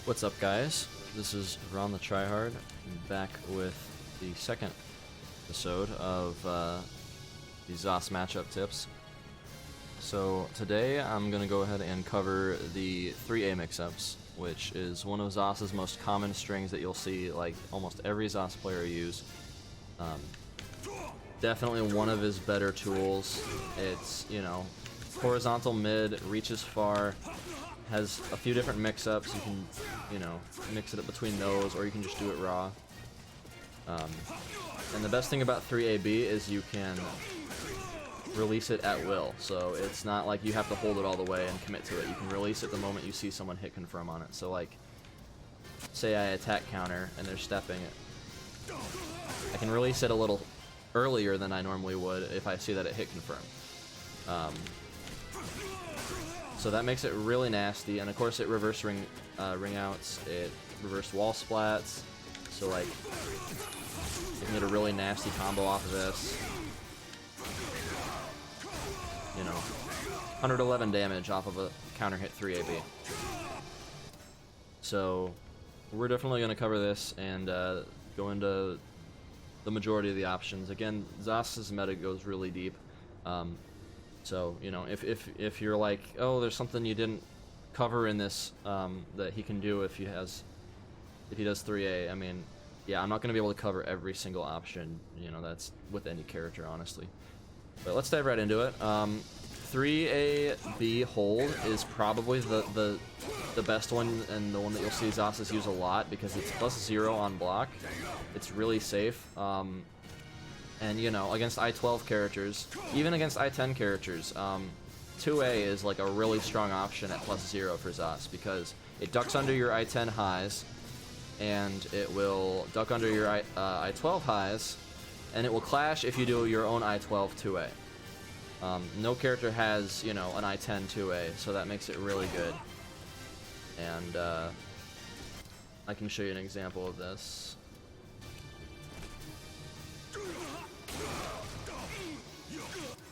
What's up, guys? This is RonTheTryhard, back with the second episode of the Zos matchup tips. So today I'm going to go ahead and cover the 3A mix-ups, which is one of Zos's most common strings that you'll see like almost every Zos player use. Definitely one of his better tools. It's, you know, horizontal mid, reaches far, has a few different mix-ups. You can, you know, mix it up between those, or you can just do it raw. And the best thing about 3AB is you can release it at will. So it's not like you have to hold it all the way and commit to it. You can release it the moment you see someone hit confirm on it. So like, say I attack counter and they're stepping it, I can release it a little earlier than I normally would if I see that it hit confirm. So that makes it really nasty, and of course it reverse ring outs, it reverse wall splats, so like you can get a really nasty combo off of this. You know, 111 damage off of a counter hit 3AB. So we're definitely going to cover this and go into the majority of the options. Again, Zos's meta goes really deep. So, you know, if you're like, oh, there's something you didn't cover in this that he can do if he does 3A, I mean, yeah, I'm not going to be able to cover every single option, you know, that's with any character, honestly. But let's dive right into it. 3AB hold is probably the best one, and the one that you'll see Zos use a lot because it's +0 on block. It's really safe. And, you know, against I-12 characters, even against I-10 characters, 2A is like a really strong option at +0 for Zos because it ducks under your I-10 highs, and it will duck under your I-12 highs, and it will clash if you do your own I-12 2A. No character has, you know, an I-10 2A, so that makes it really good. And I can show you an example of this.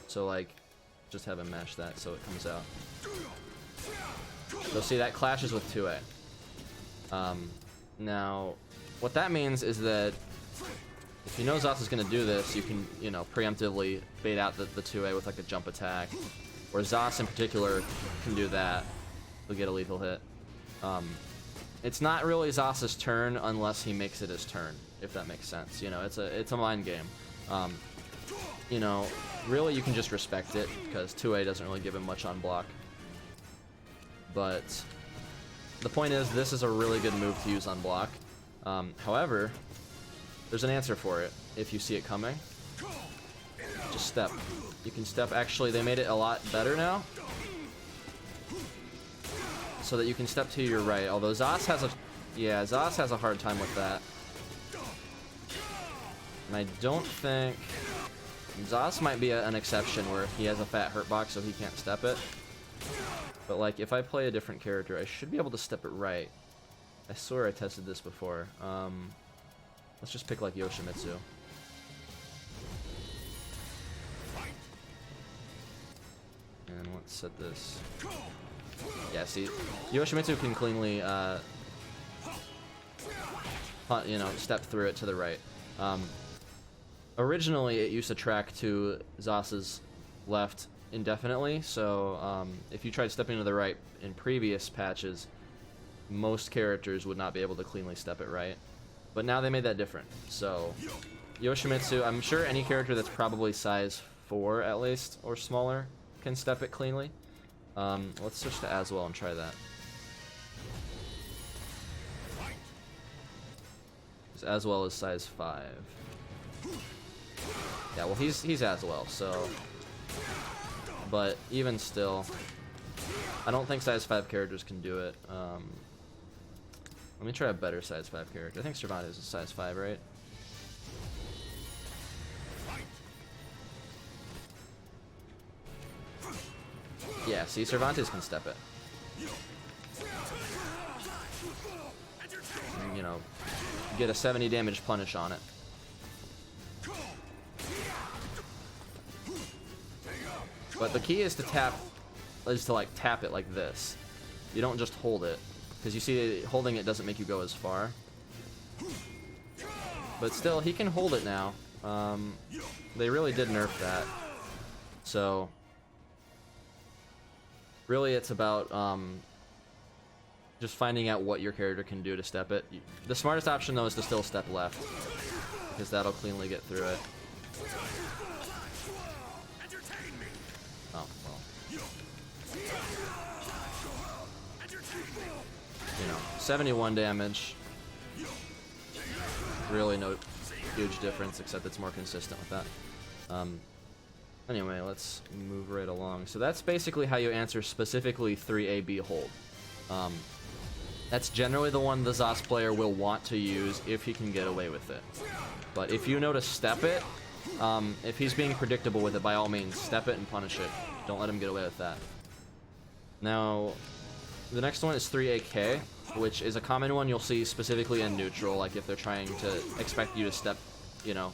So like, just have him mash that so it comes out. So see, that clashes with 2A. Now, what that means is that if you know Zos is going to do this, you can, you know, preemptively bait out the 2A with like a jump attack. Or Zos in particular can do that. He'll get a lethal hit. It's not really Zos's turn unless he makes it his turn, if that makes sense. You know, it's a mind game. You know, really you can just respect it because 2A doesn't really give him much on block. But the point is, this is a really good move to use on block. However, there's an answer for it if you see it coming. Just step. You can step. Actually, they made it a lot better now, so that you can step to your right. Although Zos has a hard time with that. And I don't think Zos might be an exception where he has a fat hurt box so he can't step it. But like, if I play a different character, I should be able to step it right. I swear I tested this before. Let's just pick like Yoshimitsu. And let's set this. Yeah, see, Yoshimitsu can cleanly, you know, step through it to the right. Originally, it used to track to Zos's left indefinitely, so if you tried stepping to the right in previous patches, most characters would not be able to cleanly step it right. But now they made that different. So Yoshimitsu, I'm sure any character that's probably size 4 at least, or smaller, can step it cleanly. Let's switch to Aswell and try that. Because Aswell is size 5. Yeah, well, he's Aswell, so... But even still, I don't think size 5 characters can do it. Let me try a better size 5 character. I think Cervantes is size 5, right? Yeah, see, Cervantes can step it. And, you know, get a 70 damage punish on it. But the key is to tap, like tap it like this. You don't just hold it. Because you see, holding it doesn't make you go as far. But still, he can hold it now. They really did nerf that. So, really it's about just finding out what your character can do to step it. The smartest option, though, is to still step left. Because that'll cleanly get through it. Oh, well. You know, 71 damage. Really no huge difference, except it's more consistent with that. Anyway, let's move right along. So that's basically how you answer specifically 3AB hold. That's generally the one the Zos player will want to use if he can get away with it. But if you know to step it, if he's being predictable with it, by all means, step it and punish it. Don't let him get away with that. Now, the next one is 3AK, which is a common one you'll see specifically in neutral, like if they're trying to expect you to step, you know,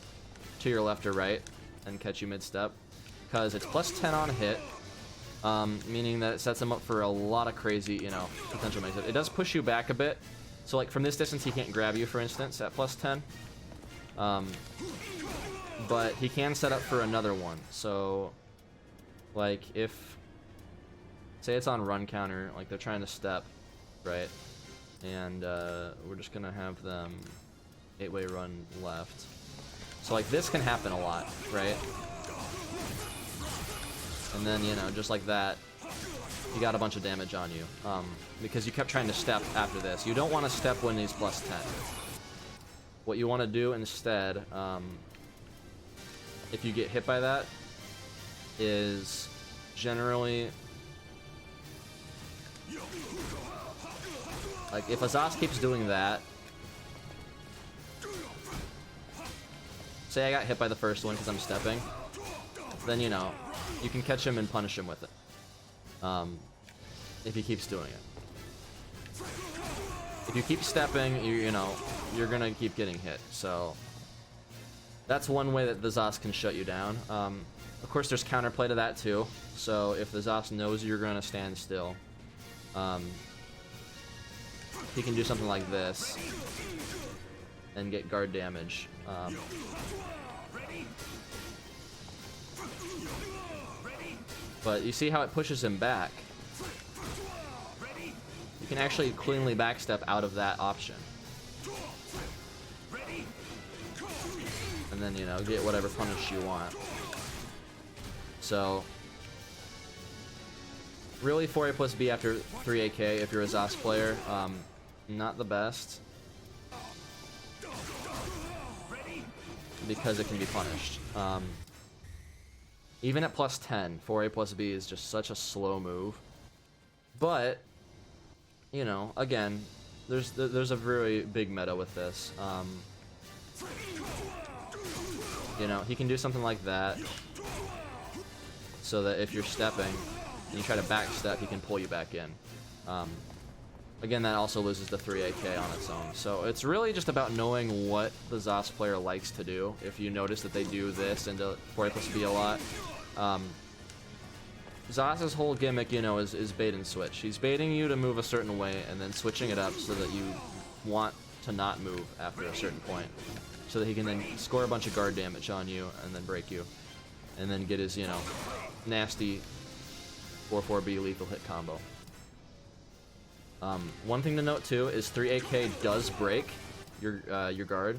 to your left or right and catch you mid-step. Because it's +10 on hit, meaning that it sets him up for a lot of crazy, you know, potential mix-up. It does push you back a bit, so like from this distance he can't grab you, for instance, at +10. But he can set up for another one. So, like if, say it's on run counter, like they're trying to step, right? And we're just gonna have them 8-way run left. So like this can happen a lot, right? And then, you know, just like that, you got a bunch of damage on you. Because you kept trying to step after this. You don't want to step when he's +10. What you want to do instead, if you get hit by that, is generally, like if Azaz keeps doing that, say I got hit by the first one because I'm stepping, then you know, you can catch him and punish him with it. If he keeps doing it. If you keep stepping, you know, you're gonna keep getting hit. So that's one way that the Zos can shut you down. Of course, there's counterplay to that too. So if the Zos knows you're gonna stand still, he can do something like this and get guard damage. But you see how it pushes him back? You can actually cleanly backstep out of that option. And then, you know, get whatever punish you want. So, really 4A+B after 3AK if you're a Zos player, not the best. Because it can be punished. Even at +10, 4A+B is just such a slow move. But, you know, again, there's a very big meta with this. You know, he can do something like that, so that if you're stepping and you try to backstep, he can pull you back in. Again, that also loses the 3AK on its own. So it's really just about knowing what the Zos player likes to do. If you notice that they do this into 4A+B a lot. Zos's whole gimmick, you know, is bait and switch. He's baiting you to move a certain way and then switching it up so that you want to not move after a certain point. So that he can then score a bunch of guard damage on you and then break you. And then get his, you know, nasty 4-4B lethal hit combo. One thing to note too is 3AK does break your guard.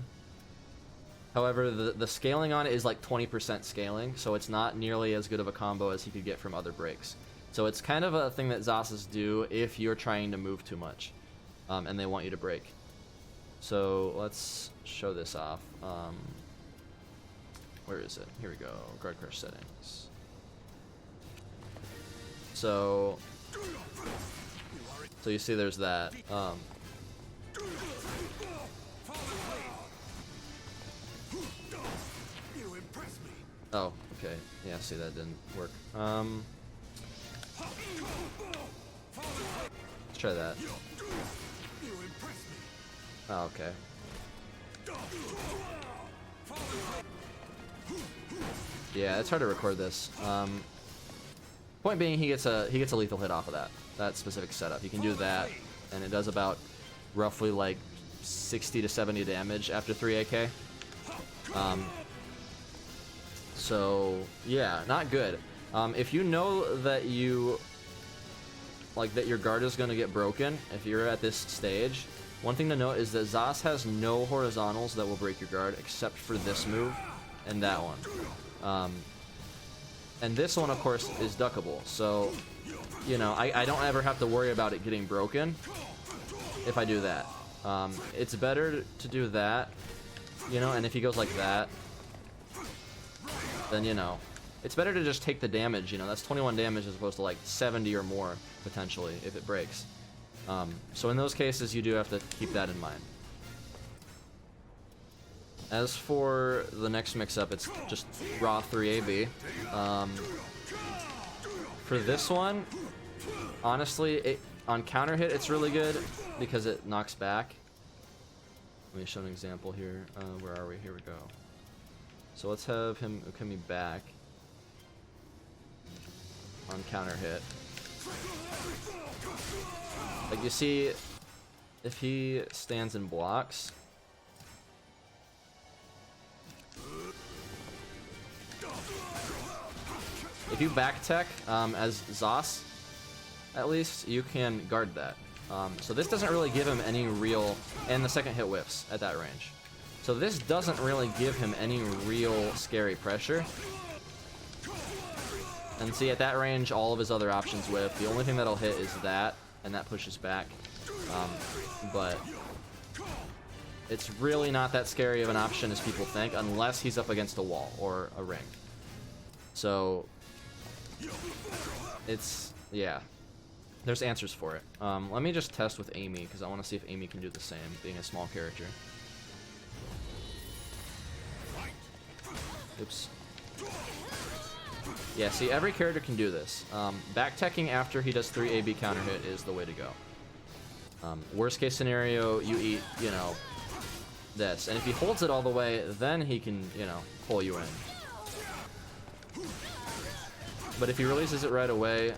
However, the scaling on it is like 20% scaling, so it's not nearly as good of a combo as he could get from other breaks. So it's kind of a thing that Zos's do if you're trying to move too much, and they want you to break. So let's show this off. Where is it? Here we go. Guard crush settings. So you see there's that. Oh, okay. Yeah, see, that didn't work. Let's try that. Oh, okay. Yeah, it's hard to record this. Point being, he gets a lethal hit off of that specific setup. He can do that, and it does about roughly like 60 to 70 damage after 3 AK. So yeah, not good. If you know that that your guard is going to get broken if you're at this stage, one thing to note is that Zas has no horizontals that will break your guard except for this move and that one. And this one, of course, is duckable. So, you know, I don't ever have to worry about it getting broken if I do that. It's better to do that, you know, and if he goes like that, then, you know, it's better to just take the damage, you know, that's 21 damage as opposed to like 70 or more, potentially, if it breaks. So in those cases, you do have to keep that in mind. As for the next mix-up, it's just raw 3AB. For this one, honestly, on counter hit, it's really good because it knocks back. Let me show an example here. Where are we? Here we go. So let's have him Ukemi back on counter hit. Like you see, if he stands and blocks, if you back tech as Zas, at least you can guard that. So this doesn't really give him any real, and the second hit whiffs at that range. So this doesn't really give him any real scary pressure. And see, at that range, all of his other options whiff. The only thing that'll hit is that, and that pushes back. But it's really not that scary of an option as people think, unless he's up against a wall or a ring. So it's, yeah, there's answers for it. Let me just test with Amy, because I want to see if Amy can do the same, being a small character. Oops. Yeah, see, every character can do this. Back-teching after he does 3 AB counter hit is the way to go. Worst case scenario, you eat, you know, this. And if he holds it all the way, then he can, you know, pull you in. But if he releases it right away,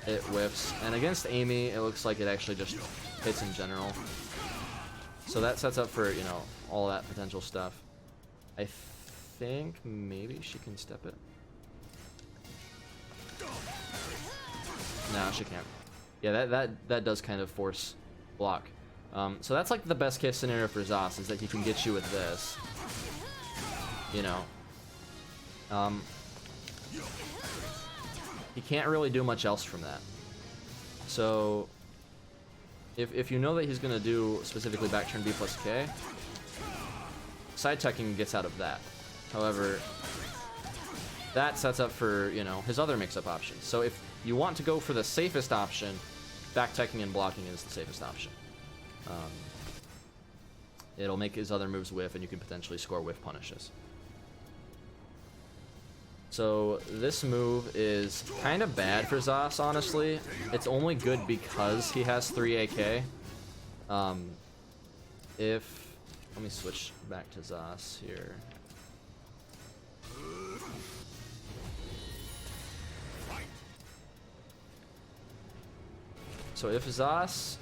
it whiffs. And against Amy, it looks like it actually just hits in general. So that sets up for, you know, all that potential stuff. I think maybe she can step it. No, she can't. Yeah, that does kind of force block. So that's like the best case scenario for Zas, is that he can get you with this. You know. He can't really do much else from that. So if you know that he's gonna do specifically back turn B plus K, side teching gets out of that. However, that sets up for, you know, his other mix-up options. So if you want to go for the safest option, back-teching and blocking is the safest option. It'll make his other moves whiff, and you can potentially score whiff punishes. So this move is kind of bad for Zas, honestly. It's only good because he has 3 AK. Let me switch back to Zas here. So if Zas,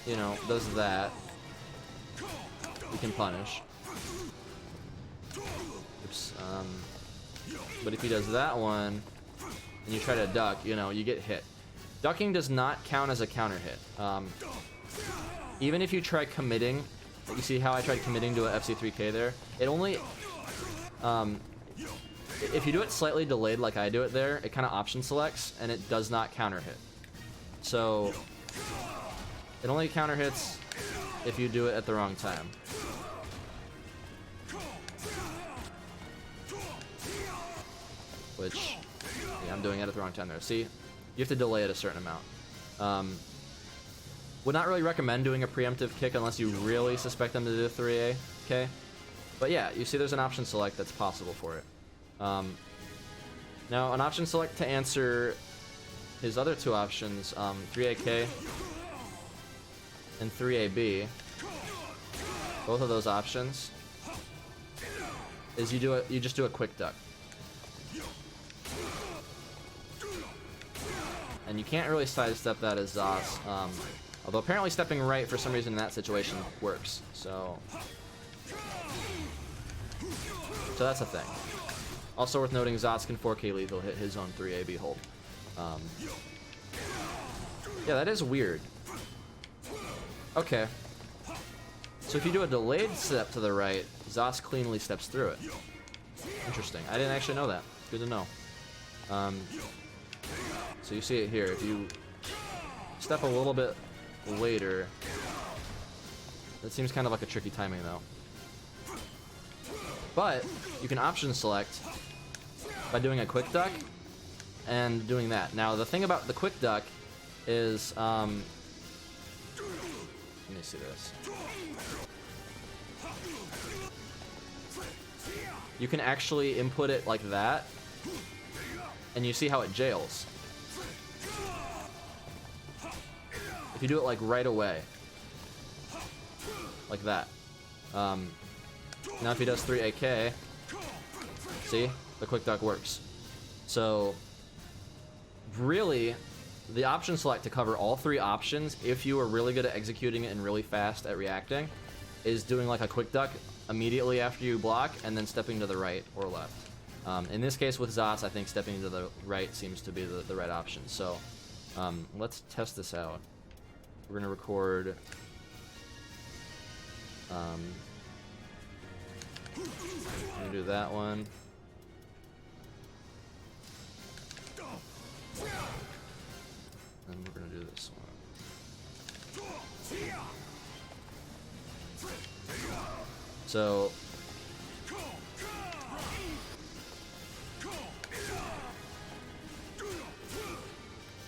you know, does that, we can punish. Oops. But if he does that one, and you try to duck, you know, you get hit. Ducking does not count as a counter hit. Even if you try committing, you see how I tried committing to a FC3K there? It only, if you do it slightly delayed like I do it there, it kind of option selects, and it does not counter hit. So it only counter hits if you do it at the wrong time. Which, yeah, I'm doing it at the wrong time there. See, you have to delay it a certain amount. Would not really recommend doing a preemptive kick unless you really suspect them to do 3A, okay? But yeah, you see there's an option select that's possible for it. Now, an option select to answer his other two options, 3AK and 3AB, both of those options, is you just do a quick duck. And you can't really sidestep that as Zas. Although apparently stepping right for some reason in that situation works. So that's a thing. Also worth noting, Zos can 4K lethal hit his own 3AB hold. Yeah, that is weird. Okay. So if you do a delayed step to the right, Zos cleanly steps through it. Interesting. I didn't actually know that. Good to know. So you see it here. If you step a little bit later, that seems kind of like a tricky timing though. But you can option select by doing a quick duck and doing that. Now the thing about the quick duck is, let me see this. You can actually input it like that, and you see how it jails. If you do it like right away, like that. Now if he does 3 AK, see, the quick duck works. So really, the option select to cover all 3 options, if you are really good at executing it and really fast at reacting, is doing like a quick duck immediately after you block and then stepping to the right or left. In this case with Zos, I think stepping to the right seems to be the right option. So let's test this out. We're gonna record. We're gonna do that one. And we're gonna do this one. So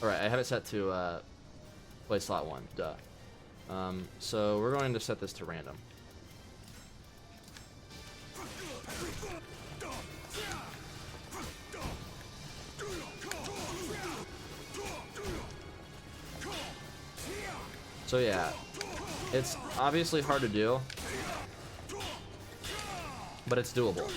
alright, I have it set to play slot 1, duh. So we're going to set this to random. So yeah, it's obviously hard to do, but it's doable.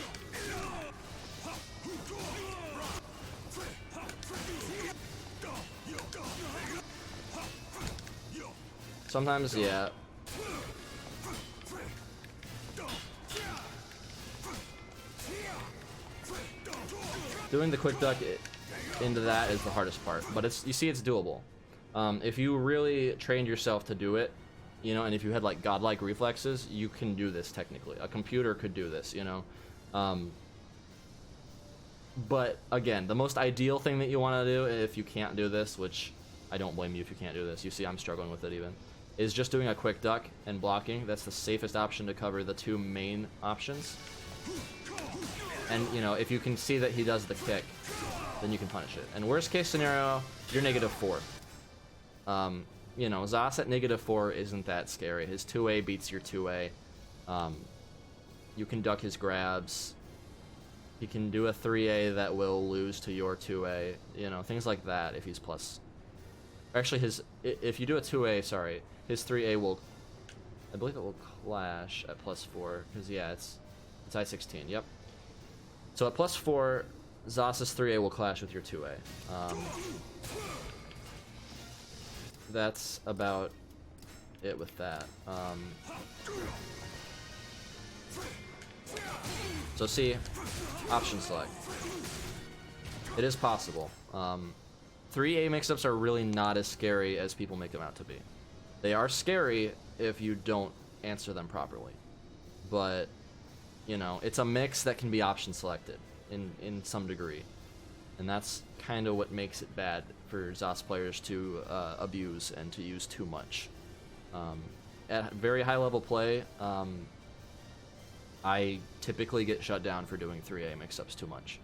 Sometimes, yeah. Doing the quick duck into that is the hardest part, but you see it's doable. If you really trained yourself to do it, you know, and if you had like godlike reflexes, you can do this technically. A computer could do this, you know. But again, the most ideal thing that you want to do, if you can't do this, which I don't blame you if you can't do this, you see I'm struggling with it even, is just doing a quick duck and blocking. That's the safest option to cover the 2 main options. And, you know, if you can see that he does the kick, then you can punish it. And worst case scenario, you're -4. You know, Zos at -4 isn't that scary. His 2A beats your 2A. You can duck his grabs. He can do a 3A that will lose to your 2A. You know, things like that if he's plus. Actually, if you do a 2A, sorry, his 3A will, I believe it will clash at +4. Because, yeah, it's I-16, yep. So at +4, Zos's 3A will clash with your 2A. That's about it with that. So see, option select. It is possible. 3A mix-ups are really not as scary as people make them out to be. They are scary if you don't answer them properly. But, you know, it's a mix that can be option selected in some degree. And that's kind of what makes it bad for Zos players to abuse and to use too much. At very high level play, I typically get shut down for doing 3A mix-ups too much.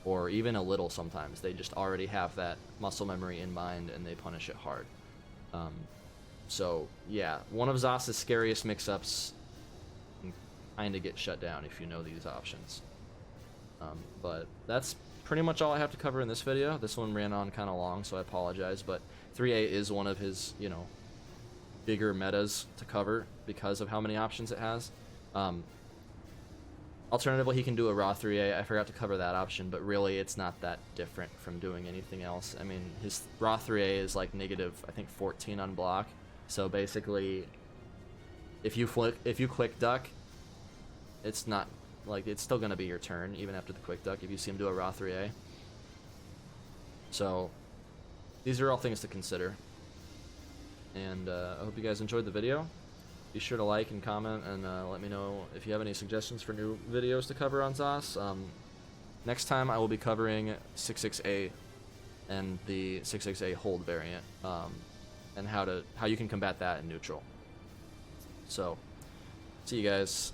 Or even a little sometimes. They just already have that muscle memory in mind and they punish it hard. So, yeah, one of Zos's scariest mix-ups can kind of get shut down if you know these options. But that's pretty much all I have to cover in this video. This one ran on kind of long, so I apologize, but 3A is one of his, you know, bigger metas to cover because of how many options it has. Alternatively, he can do a raw 3A. I forgot to cover that option, but really it's not that different from doing anything else. I mean, his raw 3A is like negative, I think, 14 on block, So basically, if you quick duck, it's not like it's still gonna be your turn even after the quick duck if you see him do a raw 3A. So these are all things to consider. And I hope you guys enjoyed the video. Be sure to like and comment, and let me know if you have any suggestions for new videos to cover on Zas. Next time I will be covering 66A and the 66A hold variant, and how you can combat that in neutral. So, see you guys.